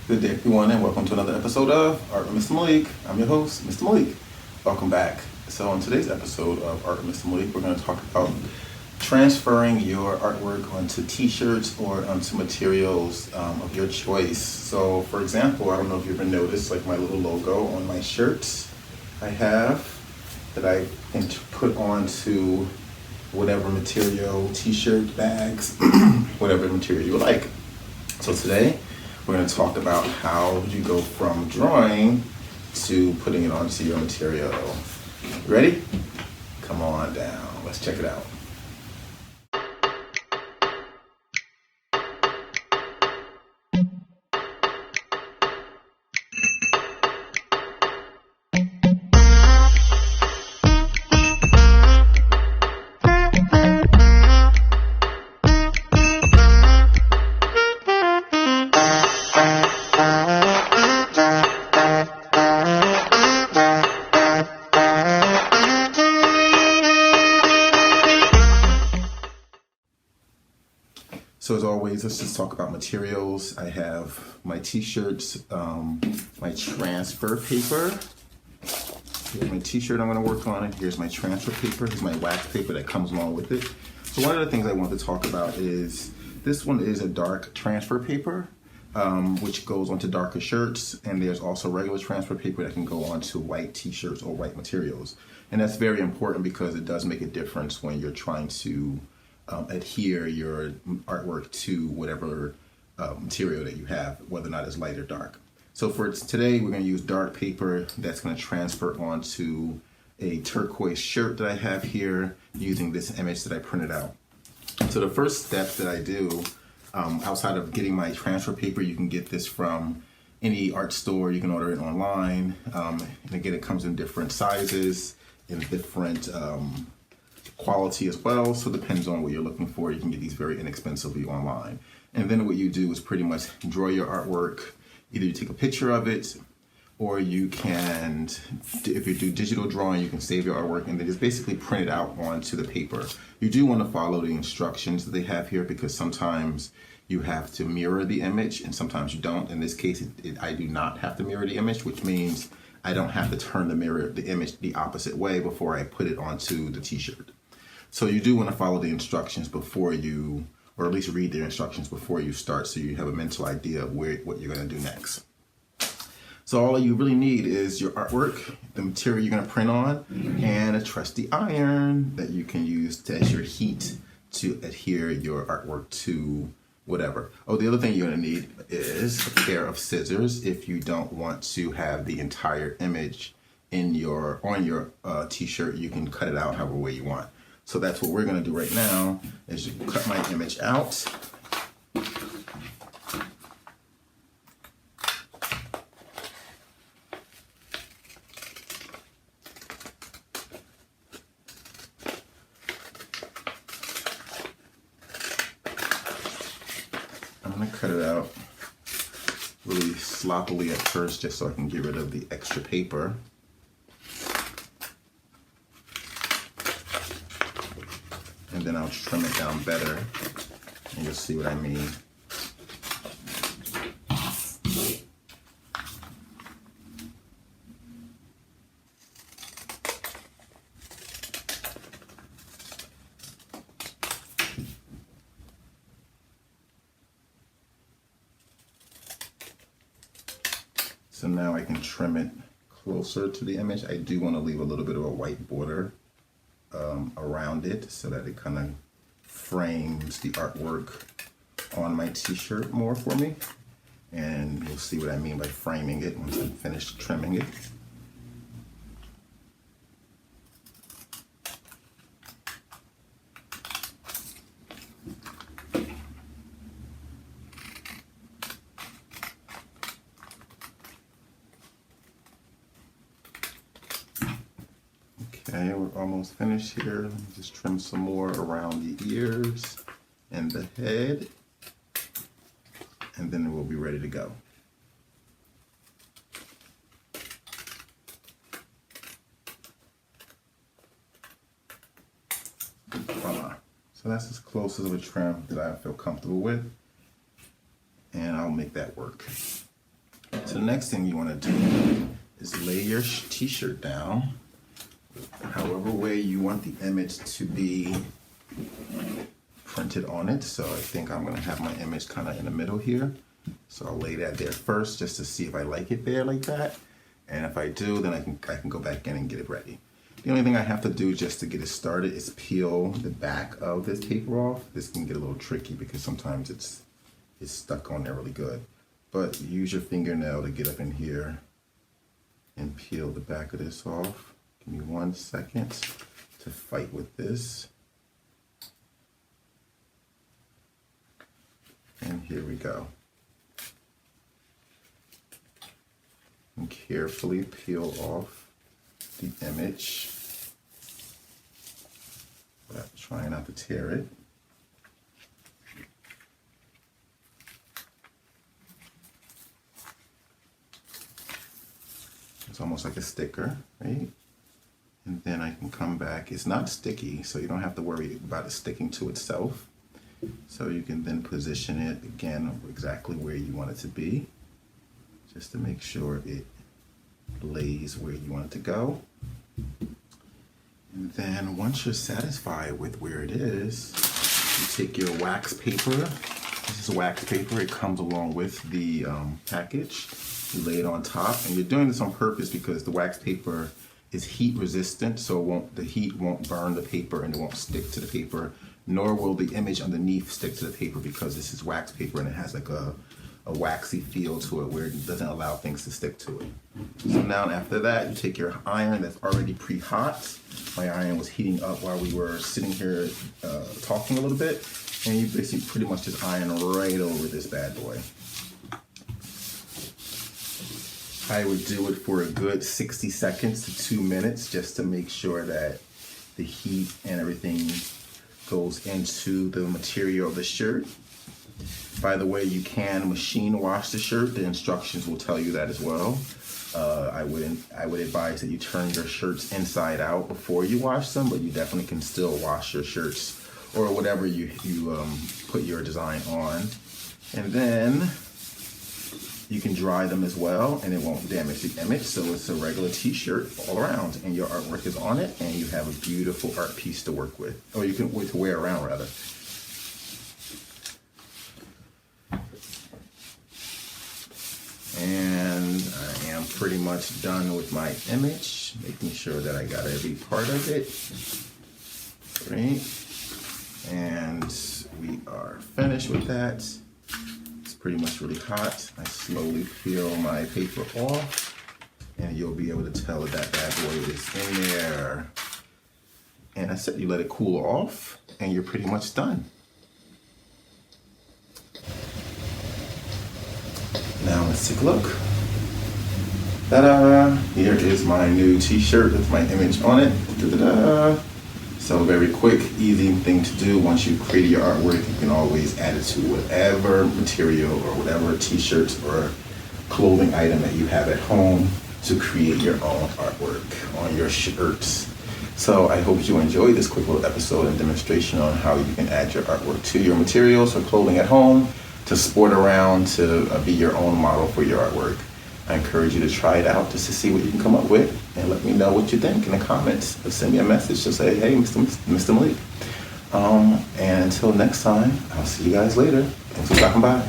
Good day, everyone, and welcome to another episode of Art with Mr. Malik. I'm your host, Mr. Malik. Welcome back. So, on today's episode of Art with Mr. Malik, we're going to talk about transferring your artwork onto t-shirts or onto materials of your choice. So, for example, I don't know if you've ever noticed, like my little logo on my shirts I have that I can put onto whatever material, t-shirt, bags, whatever material you like. So today, we're going to talk about how you go from drawing to putting it onto your material. Ready? Come on down. Let's check it out. So as always, let's just talk about materials. I have my t-shirts, my transfer paper. Here's my t-shirt I'm going to work on. Here's my transfer paper. Here's my wax paper that comes along with it. So one of the things I want to talk about is this one is a dark transfer paper, which goes onto darker shirts. And there's also regular transfer paper that can go onto white t-shirts or white materials. And that's very important because it does make a difference when you're trying to adhere your artwork to whatever material that you have, whether or not it's light or dark. So for today, we're going to use dark paper that's going to transfer onto a turquoise shirt that I have here using this image that I printed out. So the first step that I do, outside of getting my transfer paper, you can get this from any art store. You can order it online. And again, it comes in different sizes, in different quality as well, so it depends on what you're looking for. You can get these very inexpensively online. And then what you do is pretty much draw your artwork. Either you take a picture of it, or you can, if you do digital drawing, you can save your artwork and then just basically print it out onto the paper. You do want to follow the instructions that they have here because sometimes you have to mirror the image and sometimes you don't. In this case, I do not have to mirror the image, which means I don't have to turn the image the opposite way before I put it onto the t-shirt. So you do want to follow the instructions before you, or at least read the instructions before you start, so you have a mental idea of what you're going to do next. So all you really need is your artwork, the material you're going to print on, and a trusty iron that you can use as your heat to adhere your artwork to whatever. Oh, the other thing you're going to need is a pair of scissors if you don't want to have the entire image on your t-shirt. You can cut it out however way you want. So that's what we're going to do right now, is you cut my image out. I'm going to cut it out really sloppily at first just so I can get rid of the extra paper. And then I'll trim it down better, and you'll see what I mean. So now I can trim it closer to the image. I do want to leave a little bit of a white border around it so that it kind of frames the artwork on my t-shirt more for me. And you'll see what I mean by framing it once I'm finished trimming it. Okay, we're almost finished here. Let me just trim some more around the ears and the head, and then we'll be ready to go. Voila. So that's as close as a trim that I feel comfortable with, and I'll make that work. next thing you want to do is lay your t-shirt down however way you want the image to be printed on it. So I think I'm going to have my image kind of in the middle here. So I'll lay that there first just to see if I like it there like that. And if I do, then I can go back in and get it ready. The only thing I have to do just to get it started is peel the back of this paper off. This can get a little tricky because sometimes it's stuck on there really good. But use your fingernail to get up in here and peel the back of this off. Give me 1 second to fight with this. And here we go. And carefully peel off the image. Trying not to tear it. It's almost like a sticker, right? And then I can come back. It's not sticky, so you don't have to worry about it sticking to itself. So you can then position it again exactly where you want it to be, just to make sure it lays where you want it to go. And then once you're satisfied with where it is, you take your wax paper. This is wax paper. It comes along with the package. You lay it on top, and you're doing this on purpose because the wax paper is heat resistant, so the heat won't burn the paper and it won't stick to the paper, nor will the image underneath stick to the paper because this is wax paper and it has like a waxy feel to it where it doesn't allow things to stick to it. So now after that, you take your iron that's already pre-hot. My iron was heating up while we were sitting here talking a little bit, and you basically pretty much just iron right over this bad boy. I would do it for a good 60 seconds to 2 minutes just to make sure that the heat and everything goes into the material of the shirt. By the way, you can machine wash the shirt. The instructions will tell you that as well. I would advise that you turn your shirts inside out before you wash them, but you definitely can still wash your shirts or whatever you put your design on. And then you can dry them as well, and it won't damage the image. So it's a regular t-shirt all around, and your artwork is on it, and you have a beautiful art piece to work with, or you can to wear around rather. And I am pretty much done with my image, making sure that I got every part of it. Great. And we are finished with that. It's pretty much really hot. I slowly peel my paper off, and you'll be able to tell that that bad boy is in there. And I said you let it cool off, and you're pretty much done. Now let's take a look. Ta-da! Here is my new t-shirt with my image on it. Ta-da-da! So very quick, easy thing to do. Once you've created your artwork, you can always add it to whatever material or whatever t-shirts or clothing item that you have at home to create your own artwork on your shirts. So I hope you enjoyed this quick little episode and demonstration on how you can add your artwork to your materials or clothing at home, to sport around, to be your own model for your artwork. I encourage you to try it out just to see what you can come up with, and let me know what you think in the comments. Or send me a message to say, hey, Mr. Malik. And until next time, I'll see you guys later. Thanks for stopping by.